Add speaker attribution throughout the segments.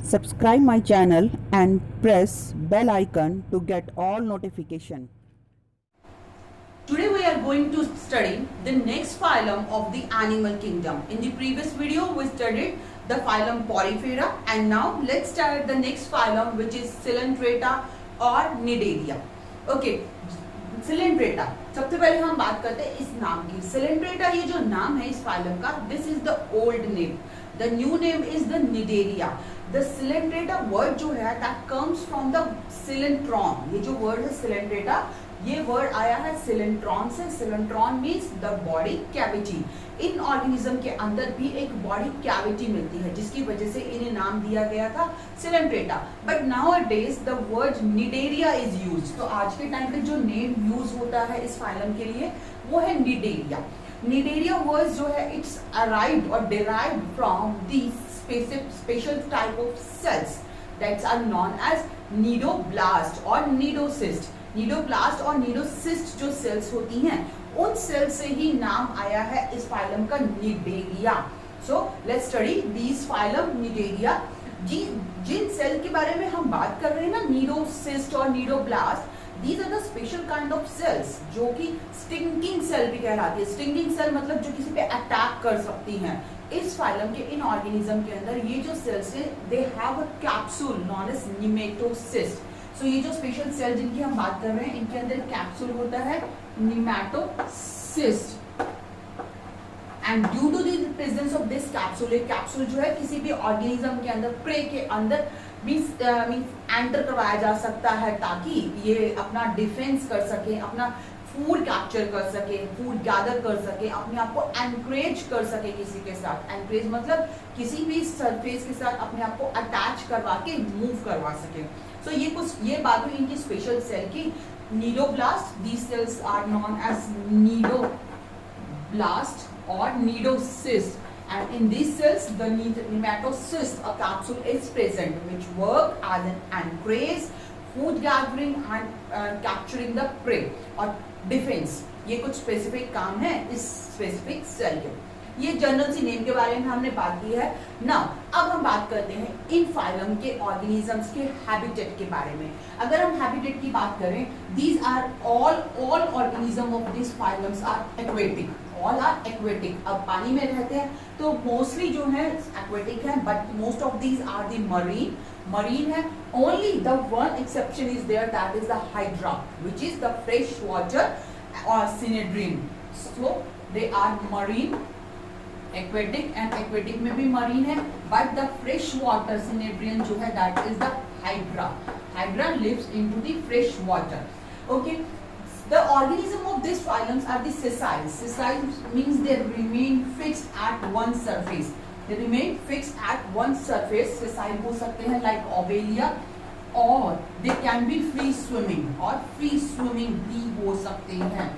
Speaker 1: Subscribe my channel and press bell icon to get all notification.
Speaker 2: Today we are going to study the next phylum of the animal kingdom. In the previous video we studied the phylum Porifera, and now let's start the next phylum, which is Coelenterata or Cnidaria. Okay, Coelenterata. सबसे पहले हम बात करते हैं इस नाम की. Coelenterata ये जो नाम है इस phylum का, this is the old name. The new name is the Cnidaria. The Coelenterata word जो है that comes from the coelentron. ये जो word है Coelenterata, ये वर्ड आया है सिलेंट्रॉन से. सिलेंट्रॉन means the body cavity. In organism के अंदर भी एक बॉडी कैविटी मिलती है, जिसकी वजह से इन्हें नाम दिया गया था Coelenterata. But nowadays the word Cnidaria is used. तो आज के टाइम पे जो नेम यूज होता है इस फाइलम के लिए वो है निडेरिया. निडेरिया वर्ड जो है it's arrived or derived from the special type of cells that's are known as cnidoblast or cnidocyst. Cnidoblast or cnidocyst जो सेल्स होती हैं उन सेल से ही नाम आया है इस फाइलम का Cnidaria. So let's study this phylum Cnidaria. जिन सेल के बारे में हम बात कर रहे हैं ना, नीडोसिस्ट और cnidoblast, these are the special kind of cells जो कि स्टिंगिंग सेल भी कहलाती है. स्टिंगिंग सेल मतलब जो किसी पे अटैक कर सकती हैं. इस फाइलम के इन ऑर्गेनिज्म के अंदर ये जो सेल्स है they have a capsule known as nematocyst. So ये जो स्पेशल सेल जिनकी हम बात कर रहे हैं इनके अंदर कैप्सूल होता है nematocyst. And due to the presence of this capsule, ये कैप्सूल जो है किसी भी ऑर्गेनिज्म के अंदर, प्रे के अंदर मींस एंटर करवाया जा सकता है ताकि ये अपना डिफेंस कर सके, अपना फूड कैप्चर कर सके, फूड गैदर कर सके, अपने आप को एनकरेज कर सके किसी के साथ. एनकरेज मतलब किसी भी सरफेस के साथ अपने आप को अटैच करवा के मूव करवा सके. सो ये बात हुई इनकी स्पेशल सेल की. Cnidoblast, these cells are known as cnidoblast or nidocyst, and in these cells the nematocyst, a capsule is present which work as an anchorage, food gathering and capturing the prey or defense. ये कुछ specific काम है इस specific cell के. ये general C name के बारे में हमने बात की है. नाउ अब हम बात करते हैं इन फाइलम के ऑर्गेनिजम्स के हैबिटेट के बारे में. अगर हम हैबिटेट की बात करें, these are all organism of this phylums are aquatic. All are aquatic. अब पानी में रहते हैं तो मोस्टली जो है एक्वेटिक है, but most of these are the marine है. Only the one exception is there, that is the hydra which is the fresh water और cnidarian. So they are marine, aquatic, and aquatic में भी marine है, but the fresh water cnidarian जो है that is the hydra. Hydra lives into the fresh water. Okay, the organism of these phylums are the sessile. Sessile means they remain fixed at one surface. They remain fixed at one surface. Sessile हो सकते हैं like Ovelia, और they can be free swimming, और free swimming भी हो सकते हैं.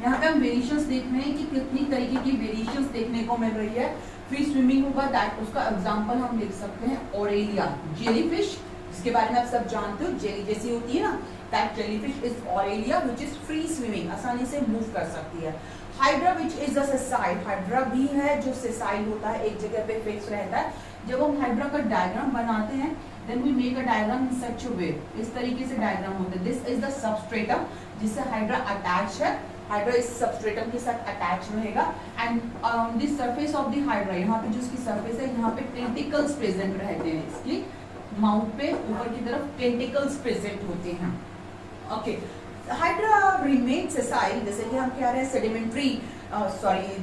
Speaker 2: यहाँ पे हम वेरिएशंस देख रहे हैं कि कितनी तरीके की वेरिएशंस देखने को मिल रही है. फ्री स्विमिंग होगा दैट, उसका एग्जांपल हम लिख सकते हैं ओरेलिया. जेलीफिश, जिसके बारे में आप सब जानते हो, जेली जैसी होती है ना, that jellyfish is Aurelia which is free swimming, आसानी से मूव कर सकती है. Hydra which is a sessile. Hydra भी है जो सेसाइल होता है, एक जगह पे फिक्स रहता है. जब हम हाइड्रा का डायग्राम बनाते हैं then we make a diagram in such a way. इस तरीके से डायग्राम होता है. दिस इज द सबस्ट्रेटम जिससे हाइड्रा अटैच है. हाइड्रा इस सबस्ट्रेटम के साथ अटैच रहेगा, and on the surface of the hydra, यहाँ पे जो इसकी सरफेस है यहाँ पे टेंटिकल्स प्रेजेंट रहते हैं. इसकी माउथ पे ऊपर की तरफ टेंटिकल्स प्रेजेंट होते हैं. ओके, हाइड्रा रिमेन सेसाइल, जैसे कि हम कह रहे हैं sedimentary,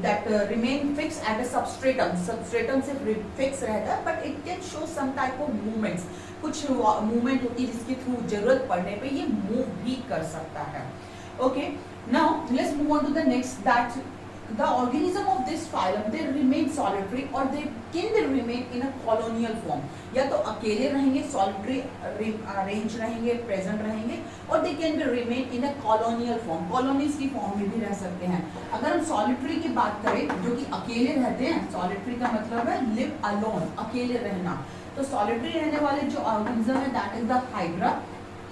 Speaker 2: that remain fix at a substratum. Substratum से फिक्स रहता है, but it can show some type of movements. कुछ मूवमेंट होती है जिसके थ्रू जरूरत पड़ने पे ये मूव भी कर सकता है. Okay, now let's move on to the next, that the organism of this phylum they remain solitary or they can remain in a colonial form. या तो अकेले रहेंगे, solitary arrange रहेंगे, present रहेंगे, और they can remain in a colonial form. colonies की form में भी रह सकते हैं. अगर हम solitary की बात करें जो कि अकेले रहते हैं, solitary का मतलब है live alone, अकेले रहना. तो solitary रहने वाले जो organism है that is the hydra.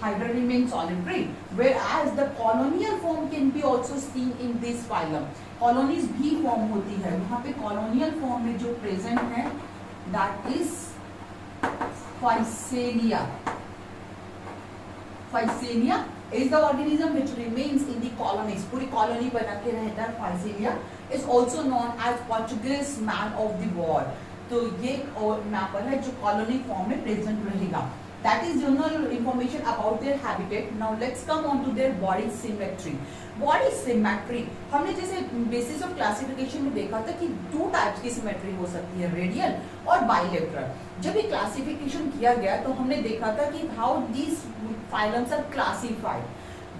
Speaker 2: Hydra remains solitary, whereas the colonial form can be also seen in this phylum. Colonies भी फॉर्म होती है. यहाँ पे colonial form में जो present है that is Physalia. Physalia is the organism which remains in the colonies. पूरी colony बना के रहता है. Physalia is also known as Portuguese man of the world. तो ये मैपर है जो कॉलोनी फॉर्म में प्रेजेंट रहेगा. That is general information about their habitat. Now let's come on to their body symmetry. Body symmetry हमने जैसे basis of classification में देखा था कि 2 टाइप्स की सिमेट्री हो सकती है, रेडियल और बाइलेटरल. जब ये क्लासिफिकेशन किया गया तो हमने देखा था कि how these phylums are classified.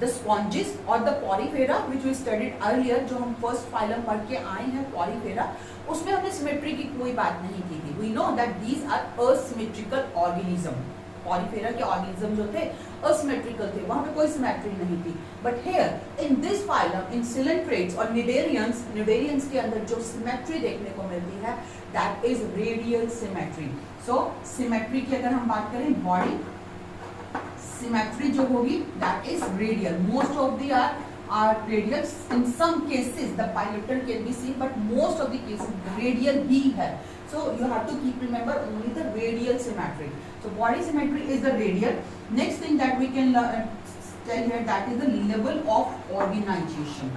Speaker 2: The sponges और the Porifera which we studied earlier, जो हम फर्स्ट फाइलम पढ़ के आए हैं पॉरीफेरा, उसमें हमने सिमेट्री की कोई बात नहीं की थी. We know that these are asymmetrical organism. Porifera के ऑर्गेनिज्म जो थे असिमेट्रिकल थे, वहां पे कोई सिमेट्री नहीं थी. But here in this phylum, in coelenterates और निडेरियंस के अंदर जो सिमेट्री देखने को मिलती है that is radial symmetry. So symmetry की अगर हम बात करें, बॉडी सिमेट्री जो होगी that is radial. Most of the are radial. In some cases the bilateral can be seen, but most of the cases radial ही है. So you have to keep remember only the radial symmetry. So body symmetry is the radial. Next thing that we can tell here, that is the level of organization.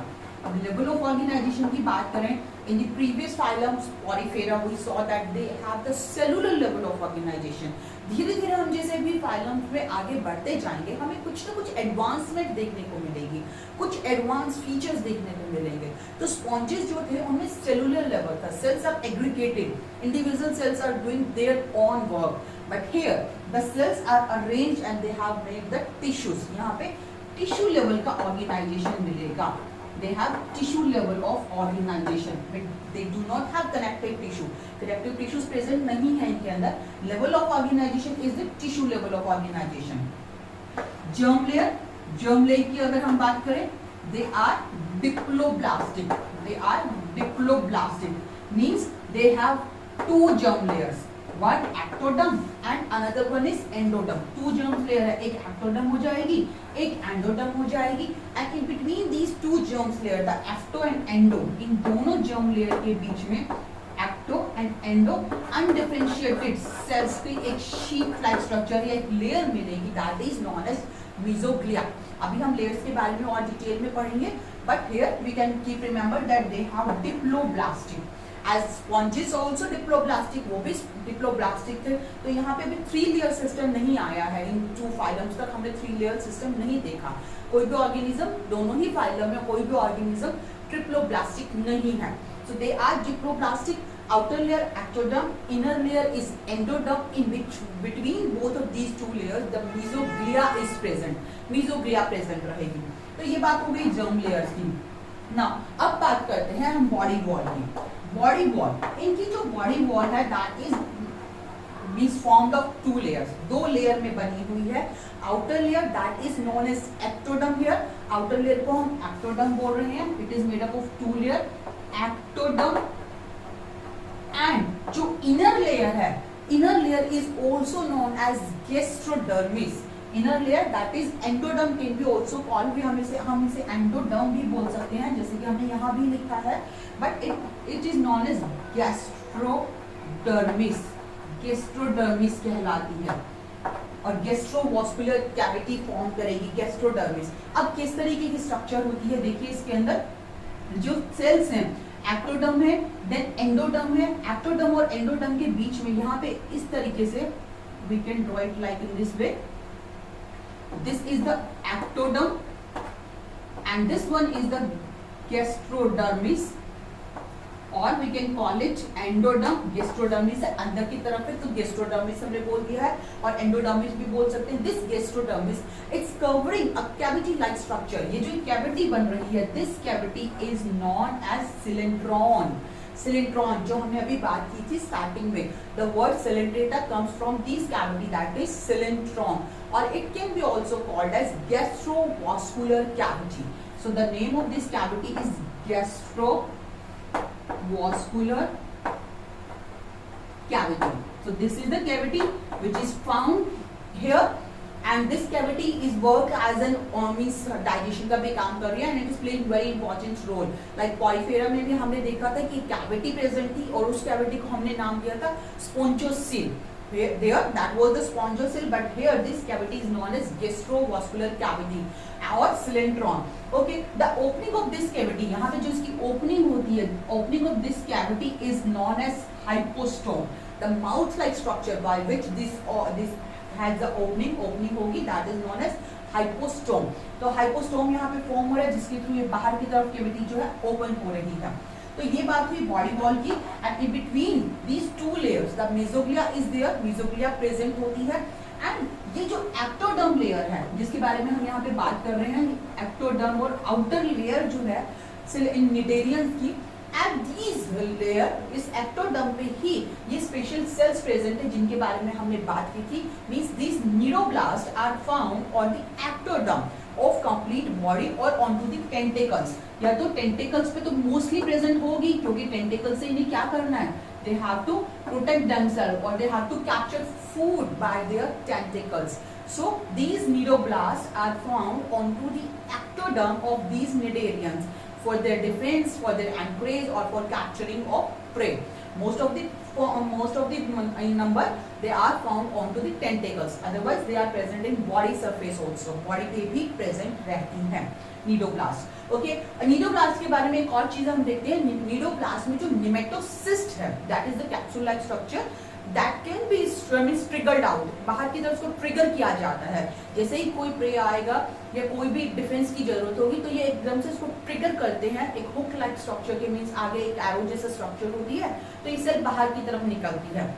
Speaker 2: अब level of organization की बात करें, in the previous phylums Porifera we saw that they have the cellular level of organization. धीरे धीरे हम जैसे भी phylums में आगे बढ़ते जाएंगे हमें कुछ ना कुछ एडवांसमेंट देखने को मिलेगी, कुछ एडवांस फीचर्स देखने को मिलेंगे. तो स्पॉन्जेस जो थे उनमें सेलुलर लेवल था. Cells are aggregated, individual cells are doing their own work. But here the cells are arranged and they have made the tissues. यहाँ पे टिश्यू लेवल का ऑर्गेनाइजेशन मिलेगा. They have tissue level of organization, but they do not have connective tissue. Connective tissues present नहीं है इनके अंदर. Level of organization is the tissue level of organization. Germ layer की अगर हम बात करें, they are diploblastic. They are diploblastic means they have 2 germ layers. One ectoderm and another one is endoderm. 2 germ layer है, एक ectoderm हो जाएगी, एक endoderm हो जाएगी. And in between these 2 germ layer, the ecto and endo, इन दोनों germ layer के बीच में ecto and endo undifferentiated cells की एक sheet like structure या एक layer मिलेगी, that is known as mesoglea. अभी हम layers के बारे में और डिटेल में पढ़ेंगे, but here we can keep remember that they have diploblastic. As sponges also diploblastic, वो भी diploblastic थे. तो यहाँ पे भी 3 layer system नहीं आया है. इन 2 फाइलम्स तक हमने 3 layer system नहीं देखा. कोई भी ऑर्गेनिज्म, दोनों ही फाइलम में कोई भी ऑर्गेनिज्म ट्रिप्लोब्लास्टिक नहीं है. So they are diploblastic. Outer layer ectoderm, inner layer is endoderm. In which between both of these 2 layers the mesoglea is present. Mesoglea present रहेगी. तो ये बात हो गई germ layers की. Now अब बात करते हैं हम बॉडी वॉल की. बॉडी वॉल, इनकी जो बॉडी वॉल है that is means formed of 2 layers. 2 layer में बनी हुई है. Outer layer that is known as ectoderm. Here outer layer को हम एक्टोडर्म बोल रहे हैं. It is made up of 2 layer, ectoderm. And जो इनर लेयर है, inner layer is also known as gastrodermis. Inner layer that is endoderm can B also called. भी हम इसे एंडोडर्म भी बोल सकते हैं, जैसे कि हमने यहाँ भी लिखा है. But it is known as gastrodermis. Gastrodermis कहलाती है और गैस्ट्रोवास्कुलर कैविटी फॉर्म करेगी गैस्ट्रोडर्मिस. अब किस तरीके की स्ट्रक्चर होती है देखिए, इसके अंदर जो सेल्स हैं एक्टोडर्म है, देन एंडोडर्म है. एक्टोडर्म और एंडोडर्म के बीच में यहाँ पे इस तरीके से we can draw it like in this way. This is the ectoderm and this one is the gastrodermis, or we can call it endoderm. gastrodermis है अंदर की तरफ है, तो gastrodermis हमने बोल दिया है, और endodermis भी बोल सकते हैं. This gastrodermis, it's covering a cavity like structure. ये जो cavity बन रही है, this cavity is known as cylindron. Cylindron जो हमने अभी बात की थी स्टार्टिंग में. The word cylindrata comes from this cavity, that is cylindron, or it can be also called as gastrovascular cavity. So the name of this cavity is gastrovascular cavity. So this is the cavity which is found here, and this cavity is work as an means digestion का भी काम कर रही है, and it is playing very important role. Like Porifera में भी हमने देखा था कि cavity present थी और उस cavity को हमने नाम दिया था स्पोंजोसील. there that was the spongial cell, but here this cavity is known as gastrovascular cavity or cylindron. Okay, the opening of this cavity, यहाँ पे जो इसकी opening होती है, opening of this cavity is known as hypostome. The mouth-like structure by which this has the opening होगी, that is known as hypostome. तो hypostome यहाँ पे form हो रहा है जिसके थ्रू ये बाहर की तरफ cavity जो है open हो रही है. तो ये बात हुई बॉडी वॉल की. And in between these two layers the mesoglea is there, mesoglea present होती है. एंड ये जो एक्टोडर्म लेयर है जिसके बारे में हम यहाँ पे बात कर रहे हैं, एक्टोडर्म और आउटर लेयर जो है इन निडेरियंस की, एट दीज लेयर, इस एक्टोडर्म पे ही ये स्पेशल सेल्स प्रेजेंट है जिनके बारे में हमने बात की थी. Means this neuroblast are found on the ectoderm of complete body और ऑन टू द टेंटेकल्स. या तो टेंटेकल्स पे तो मोस्टली प्रेजेंट होगी क्योंकि टेंटेकल से इन्हें क्या करना है, they have to protect themselves or they have to capture food by their tentacles. So these neuroblasts are found onto the ectoderm of these cnidarians for their defense, for their anchorage or for capturing of prey. Most of the number they are found onto the tentacles. Otherwise they are present in body surface also. Body पे भी present रहती हैं cnidoblast. Okay, cnidoblast के बारे में एक और चीज हम देखते हैं. नीडोब्लास्ट में जो निमेटोसिस्ट है, that is the capsule like structure that can be triggered out. बाहर की तरफ उसको ट्रिगर किया जाता है. जैसे ही कोई प्रे आएगा या कोई भी डिफेंस की जरूरत होगी तो ये एकदम से इसको ट्रिगर करते हैं. एक हुक लाइक स्ट्रक्चर के मीन्स आगे एक एरो जैसा स्ट्रक्चर होती है तो ये सेल बाहर की तरफ निकलती है.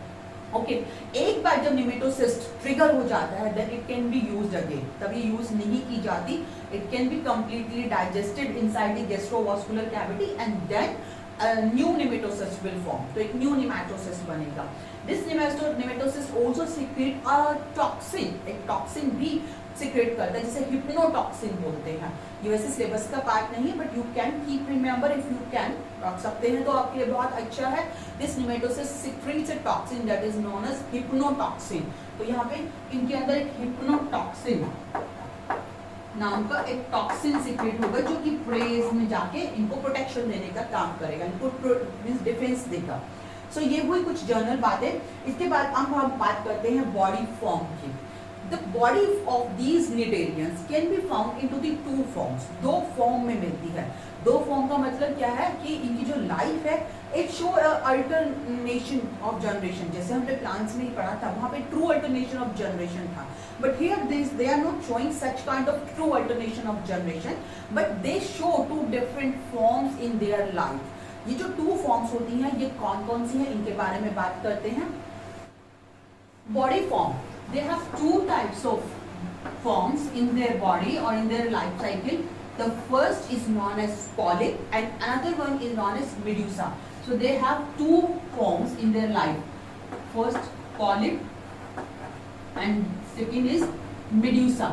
Speaker 2: ओके, एक बार जब निमेटोसिस्ट ट्रिगर हो जाता है then it can be used again. तभी यूज नहीं की जाती. It can be completely digested inside the gastrovascular cavity and then new nematocyst will form. तो एक न्यू निमेटोसिस्ट बनेगा. This nematocyst also secrete a toxin. एक टॉक्सिन भी secrete करता है जिसे हिप्नोटॉक्सिन बोलते हैं. ये वैसे सिलेबस का पार्ट नहीं है but you can keep remember if you can रख सकते हैं तो आपके लिए बहुत अच्छा है. This nematocyst secretes a toxin that is known as hypnotoxin. तो यहाँ पे इनके अंदर एक हिप्नोटॉक्सिन नाम का एक टॉक्सिन सीक्रेट होगा जो कि प्रेज में जाके इनको प्रोटेक्शन देने का काम करेगा, इनको डिफेंस देगा. सो ये हुई कुछ जर्नल बातें. इसके बाद अब हम बात करते हैं बॉडी फॉर्म की. The body of these cnidarians can be found into the two forms. दो फॉर्म में मिलती है. दो फॉर्म का मतलब क्या है कि इनकी जो लाइफ है it show alternation of generation. जैसे हमने प्लांट्स में ही पढ़ा था वहाँ पे ट्रू अल्टरनेशन ऑफ जनरेशन था. But here they are not showing such kind of true alternation of generation but they show two different forms in their life. ये जो टू फॉर्म्स होती हैं ये कौन कौन सी हैं इनके बारे में बात करते हैं. Body form, they have two types of forms in their body or in their life cycle. The first is known as polyp and another one is known as medusa. So they have two forms in their life. First polyp and second is medusa.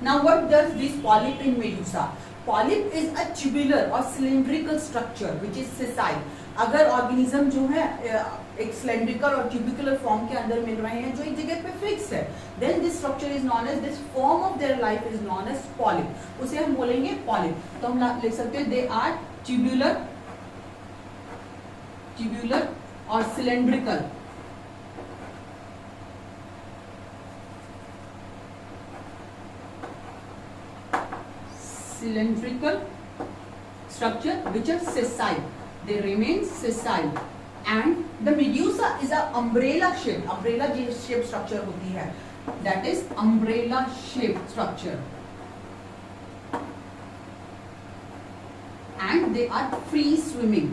Speaker 2: Now what does this polyp and medusa? Polyp is a tubular or cylindrical structure which is sessile. अगर organism जो है एक cylindrical और ट्यूबिकुलर form के अंदर मिल रहे हैं जो एक जगह पे फिक्स है, then this structure is known as, this form of their life is known as polyp. उसे हम बोलेंगे पॉलिप. तो हम लिख सकते हैं दे आर ट्यूबुलर और cylindrical. Cylindrical structure which are sessile. They remain sessile. And the medusa is a umbrella shaped structure होती है. That is umbrella shaped structure. And they are free swimming.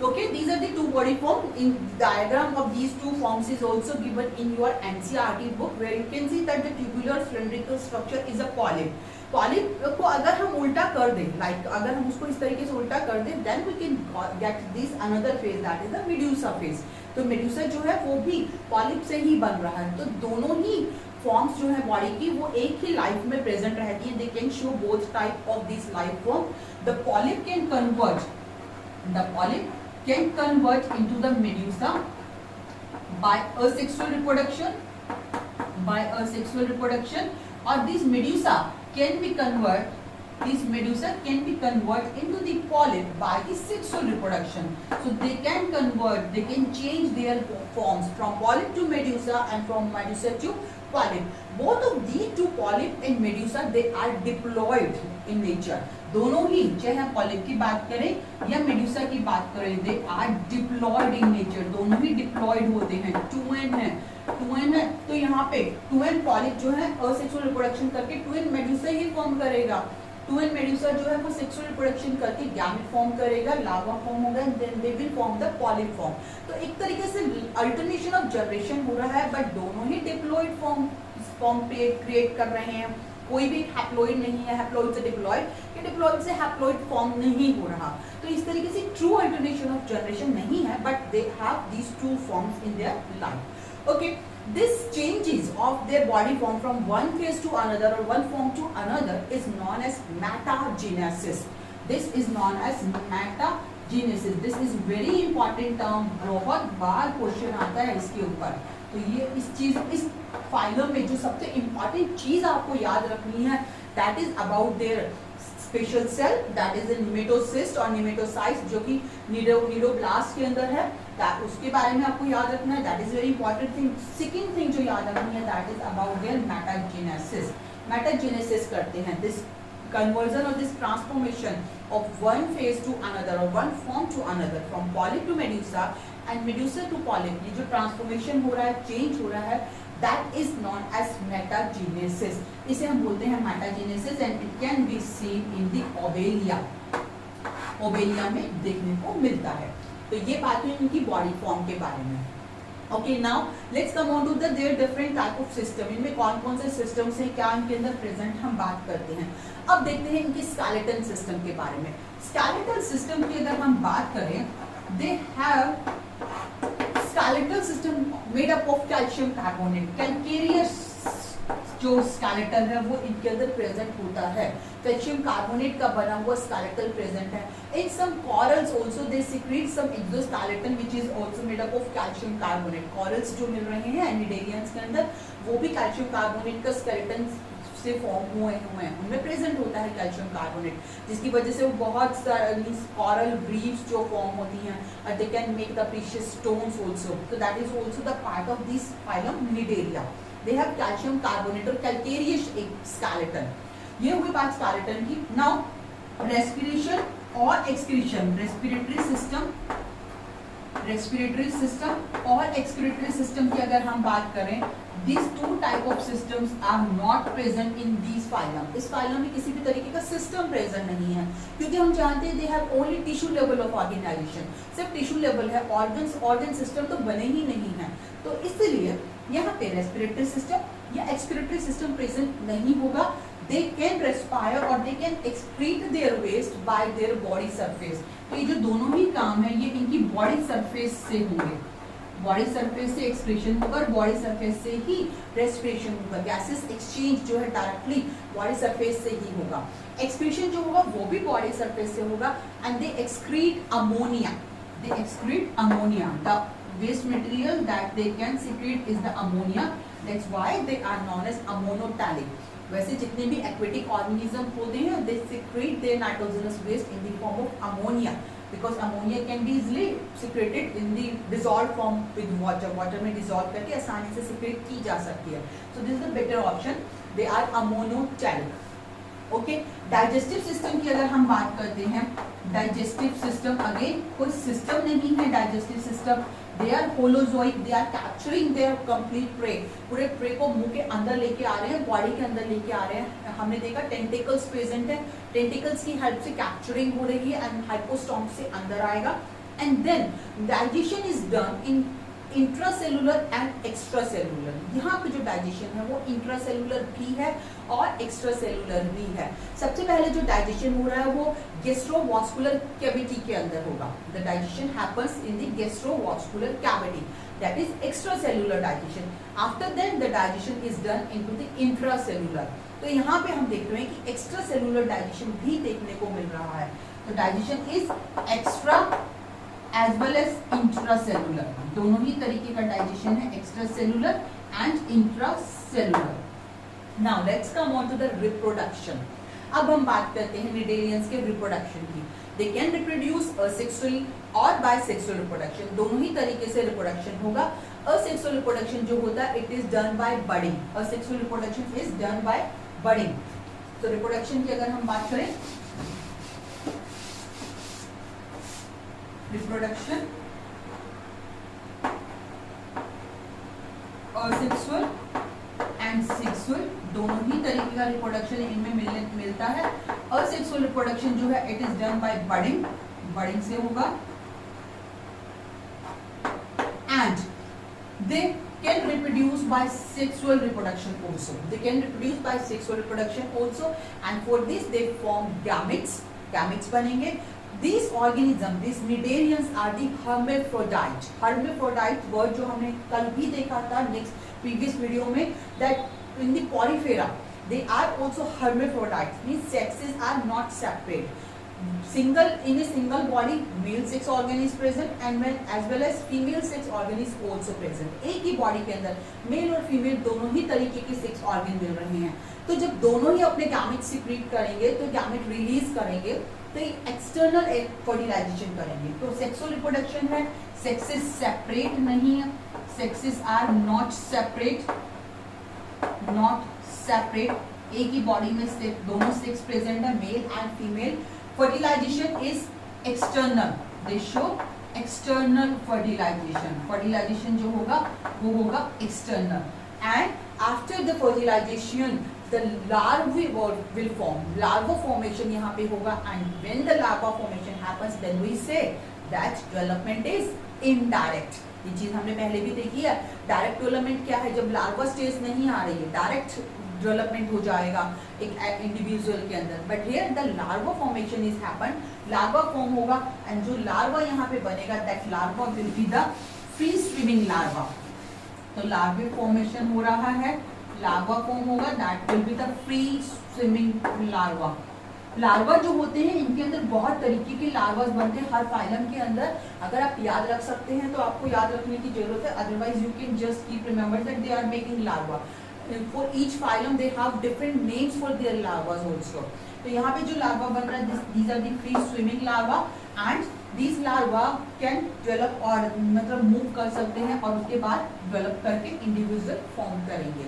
Speaker 2: Okay, these are the two body forms. In diagram of these two forms is also given in your NCERT book where you can see that the tubular cylindrical structure is a polyp. Polyp को अगर हम उल्टा कर दें, like अगर हम उसको इस तरीके से उल्टा कर दें, then we can get this another phase that is the medusa phase. तो मेडुसा जो है वो भी पॉलिप से ही बन रहा है. तो दोनों ही फॉर्म्स जो है बॉडी की वो एक ही लाइफ में प्रेजेंट रहती है. They can show both type of this life form. The polyp can convert into the medusa by asexual reproduction. Or this medusa can be converted these medusa can be converted into the polyp by the sexual reproduction. So they can convert, they can change their forms from polyp to medusa and from medusa to polyp. Both of these two, polyp and medusa, they are diploid in nature. दोनों ही, चाहे हम polyp की बात करें या Medusa की बात करें, they are diploid in nature, दोनों ही डिप्लॉयड होते हैं, 2n है, तो यहाँ पे 2n पॉलिप जो है असेक्सुअल रिप्रोडक्शन करके 2n मेडुसा ही फॉर्म करेगा, 2n मेडुसा जो है वो सेक्सुअल रिप्रोडक्शन करके गैमेट फॉर्म करेगा, लार्वा फॉर्म होगा, and then they will form the polyp form. तो एक तरीके से अल्टरनेशन ऑफ जनरेशन हो रहा है, बट दोनों ही डिप्लॉयड फॉर्म पे क्रिएट कर रहे हैं. कोई भी हैप्लॉइड नहीं है, हैप्लॉइड से डिप्लॉइड या डिप्लॉइड से हैप्लॉइड फॉर्म नहीं हो रहा. तो इस तरीके से ट्रू अल्टरनेशन ऑफ जनरेशन नहीं है, but they have these two forms in their life. Okay, this changes of their body form from one phase to another और one form to another is known as metagenesis. This is known as metagenesis. This is very important term, बहुत बार question आता है इसके ऊपर. तो ये इस फाइलम में जो सबसे इंपॉर्टेंट चीज आपको याद रखनी है, that is about their special cell, that is in nematocyst और निमेटोसाइट्स, जो कि निडोब्लास्ट के अंदर है, उसके बारे में आपको याद रखना है. That is very important thing. Second thing जो याद रखनी है, that is about there metagenesis. Metagenesis करते हैं, this conversion or this transformation of one phase to another or one form to another, from polyp to medusa and medusa to polyp. ये जो transformation हो रहा है, चेंज हो रहा है, that is known as metagenesis. इसे हम बोलते हैं metagenesis and it can be seen in the ovalia. ओवेलिया में देखने को मिलता है. तो ये बात हुई इनकी बॉडी फॉर्म के बारे में. Okay, now let's come on to the their different type of system. इनमें कौन कौन से systems हैं, क्या इनके अंदर present, हम बात करते हैं. अब देखते हैं इनकी skeleton system के बारे में. skeletal system की अगर हम बात करें, they have skeletal system made up of calcium carbonate. calcareous जो skeleton है वो इनके अंदर present होता है. कैल्शियम कार्बोनेट का बना हुआ स्केलेटल प्रेजेंट है. In some corals also they secrete some exoskeleton which is also made up of calcium carbonate. Corals जो मिल रहे हैं एनिडेरियंस के अंदर, वो भी कैल्शियम कार्बोनेट का स्केलेटन से फॉर्म हुए हैं, उनमें प्रेजेंट होता है कैल्शियम कार्बोनेट, जिसकी वजह से वो बहुत सारी कॉरल रीफ्स जो फॉर्म होती हैं, they can make the precious stones also. तो that is also the part of this phylum Cnidaria. They have calcium carbonate और कैल्केरियस स्केलेटन. ये हुई बात स्केलेटन की. नाउ रेस्पिरेशन और एक्सक्रीशन, रेस्पिरेटरी सिस्टम और एक्सक्रीटरी सिस्टम की अगर हम बात करें, these two type of systems are not present in these phylum. इस phylum में किसी भी तरीके का सिस्टम प्रेजेंट नहीं है, क्योंकि हम जानते हैं they have only tissue level of organization. सिर्फ टिश्यू लेवल है, ऑर्गन सिस्टम तो बने ही नहीं है. तो इसलिए यहाँ पे रेस्पिरेटरी सिस्टम या एक्सक्रीटरी सिस्टम प्रेजेंट नहीं होगा. They can respire or they can excrete their waste by their body surface. तो ये जो दोनों ही काम है, ये इनकी बॉडी सरफेस से होंगे. बॉडी सरफेस से एक्सक्रीशन होगा और बॉडी सरफेस से ही रेस्पिरेशन होगा. गैसेस एक्सचेंज जो है डायरेक्टली बॉडी सरफेस से ही होगा. एक्सक्रीशन जो होगा वो भी बॉडी सरफेस से होगा. And they excrete ammonia. The waste material that they can secrete is the ammonia. That's why they are known as ammonotalic. वैसे जितने भी एक्वेटिक ऑर्गेनिज्म होते हैं, they secrete their nitrogenous waste in the form of ammonia, because ammonia can be easily secreted in the dissolved form with water. Water में dissolve करके आसानी से secrete की जा सकती है. So this is the better option. They are ammonotalic. Okay, digestive system की अगर हम बात करते हैं, डाइजेस्टिव सिस्टम अगेन कोई सिस्टम नहीं है. Digestive system they are holozoic, they are capturing their complete prey. पूरे प्रे को मुंह के अंदर लेके आ रहे हैं, बॉडी के अंदर लेके आ रहे हैं. हमने देखा टेंटिकल्स प्रेजेंट है, टेंटिकल्स की हेल्प से कैप्चरिंग हो रही है एंड हाइपोस्टोमस से अंदर आएगा. And then digestion is done in intracellular and extracellular. यहाँ पे जो डाइजेशन है वो इंट्रासेलुलर भी है और एक्स्ट्रासेलुलर भी है. सबसे पहले जो डाइजेशन हो रहा है वो गैस्ट्रोवास्कुलर कैविटी के अंदर होगा. The digestion happens in the gastrovascular cavity, that is extracellular digestion. After that the digestion is done into the intracellular. तो यहाँ पे हम देख रहे हैं कि एक्स्ट्रासेलुलर डाइजेशन भी देखने को मिल रहा है. तो digestion is extra as well as intracellular. दोनों ही तरीके का डाइजेशन है, extracellular and intracellular. Now let's come on to the reproduction. अब हम बात करते हैं निडेरियंस के रिप्रोडक्शन की। दे कैन रिप्रोड्यूस असेक्सुअली और बायसेक्सुअल रिप्रोडक्शन, दोनों ही तरीके से रिप्रोडक्शन होगा। असेक्सुअल रिप्रोडक्शन जो होता है it is done by budding, asexual reproduction is done by budding. तो रिप्रोडक्शन की अगर हम बात करें, रिप्रोडक्शन असेक्सुअल एंड सेक्सुअल दोनों ही तरीके का रिप्रोडक्शन इनमें मिलता है। असेक्सुअल रिप्रोडक्शन जो है it is done by budding, budding से होगा। And they can reproduce by sexual reproduction also. They can reproduce by sexual reproduction also, and for this they form gametes. Gametes बनेंगे. These organisms, these cnidarians are the hermaphrodite. Hermaphrodite word जो हमने कल भी देखा था next previous video में, that in the porifera they are also hermaphrodites. Means sexes are not separate. Single in a single body male sex organ is present and as well as female sex organ is also present. एक ही body के अंदर mail और female दोनों ही तरीके के sex organ मिल रहे हैं। तो जब दोनों ही अपने गैमेट सिक्रीट करेंगे तो गैमेट रिलीज करेंगे तो एक्सटर्नल फर्टिलाइजेशन करेंगे। तो सेक्सुअल रिप्रोडक्शन है, सेक्सेस सेपरेट नहीं है, sexes are not separate, not separate. एक ही बॉडी में दोनों सेक्स प्रेजेंट है, male and female. Fertilization is external. They show external fertilization. Fertilization जो होगा वो होगा external. And after the fertilization, the larvae will form. Larva formation यहाँ पे होगा. And when the larva formation happens, then we say that development is indirect. ये चीज हमने पहले भी देखी है। डायरेक्ट डेवलपमेंट क्या है? जब लार्वा स्टेज नहीं आ रही है, डायरेक्ट डेवलपमेंट हो जाएगा एक इंडिविजुअल के अंदर। But here the larva formation is happen, larva form होगा एंड जो लार्वा यहाँ पे बनेगा that larva will be the free swimming larva. तो लार्वा फॉर्मेशन हो रहा है, लार्वा फॉर्म होगा that will be the free swimming larva. Larva जो होते हैं इनके अंदर बहुत तरीके के लार्वास बनते हैं हर फाइलम के अंदर। अगर आप याद रख सकते हैं तो आपको याद रखने की जरूरत है, otherwise you can just keep remember that they are making larva. For each phylum they have different names for their larvas also. तो यहाँ पे जो larva बन रहा है these are the free swimming larva and these larva can develop और मतलब move कर सकते हैं और उसके बाद develop करके individual form करेंगे।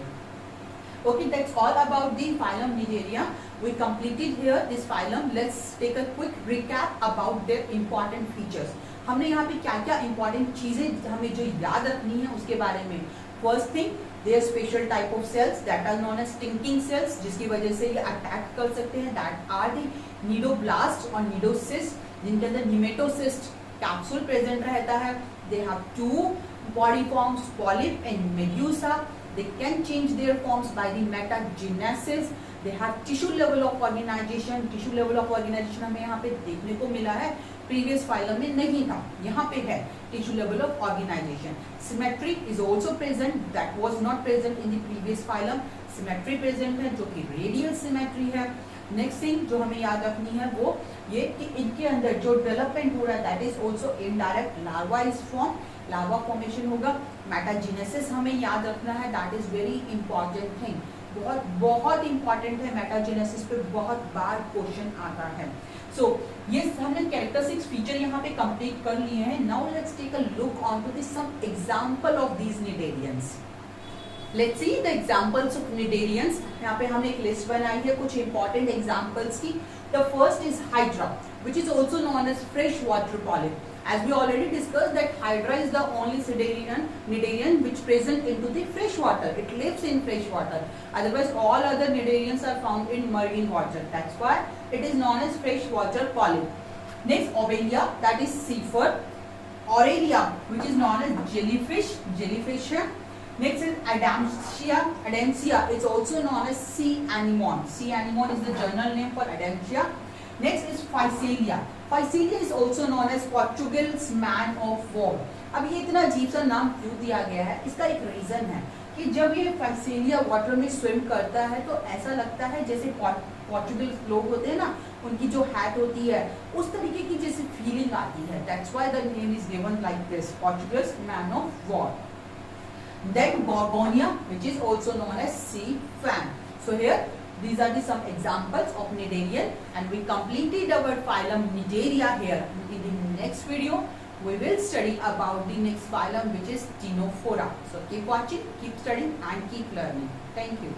Speaker 2: Okay, that's all about the phylum Cnidaria. We completed here this phylum. Let's take a quick recap about their important features. हमने यहाँ पे क्या क्या important चीजें हमें जो याद रखनी है उसके बारे में। First thing, they are special type of cells that are known as stinking cells, जिसकी वजह से ये अटैक कर सकते हैं। That are the nidoblast और nidocyst, जिनके अंदर निमेटोसिस्ट कैप्सूल प्रेजेंट रहता है। They have two body forms, polyp and medusa. They can change their forms by the metagenesis. They have tissue level of organization. Tissue level of organization हमें यहाँ पे देखने को मिला है, प्रीवियस फाइलम में नहीं था, यहाँ पे है tissue level of organization. Symmetry is also present, that was not present in the previous phylum. Symmetry present है जो कि radial symmetry है। Next thing जो हमें याद रखनी है वो ये कि इनके अंदर जो डेवलपमेंट हो रहा है that is also indirect. Larva is formed, larva formation होगा। Metagenesis हमें याद रखना है, that is very important thing. बहुत बहुत इंपॉर्टेंट है, मेटाजेनेसिस पे बहुत बार क्वेश्चन आता है। सो ये हमने कैरेक्टरिस्टिक्स फीचर यहाँ पे कंप्लीट कर लिए हैं। Now let's take a look on to this some example of these cnidarians. Let's see the examples of cnidarians. यहाँ पे हमने एक लिस्ट बनाई है कुछ इंपॉर्टेंट एग्जांपल्स की। The first is hydra, which is also known as freshwater polyp. As we already discussed that hydra is the only cnidarian which present into the fresh water. It lives in fresh water. Otherwise, all other cnidarians are found in marine water. That's why it is known as freshwater polyp. Next, Ovelia, that is seafood. Aurelia, which is known as jellyfish. Next is Adamsia. It's also known as sea anemone. Sea anemone is the general name for Adamsia. Next is Physalia. Physalia is also known as Portugal's man of war. अब ये इतना अजीब सा नाम क्यों दिया गया है? इसका एक रीजन है कि जब ये फाइसेलिया वाटर में स्विम करता है तो ऐसा लगता है जैसे पोर्चुगल लोग होते हैं ना, उनकी जो हैट होती है उस तरीके की जैसे फीलिंग आती है। That's why the name is given like this, Portugal's man of war. Then Gorgonia, which is also known as sea fan. So here These are the some examples of Cnidarian, and we completed our phylum Cnidaria here. In the next video, we will study about the next phylum, which is Ctenophora. So keep watching, keep studying and keep learning. Thank you.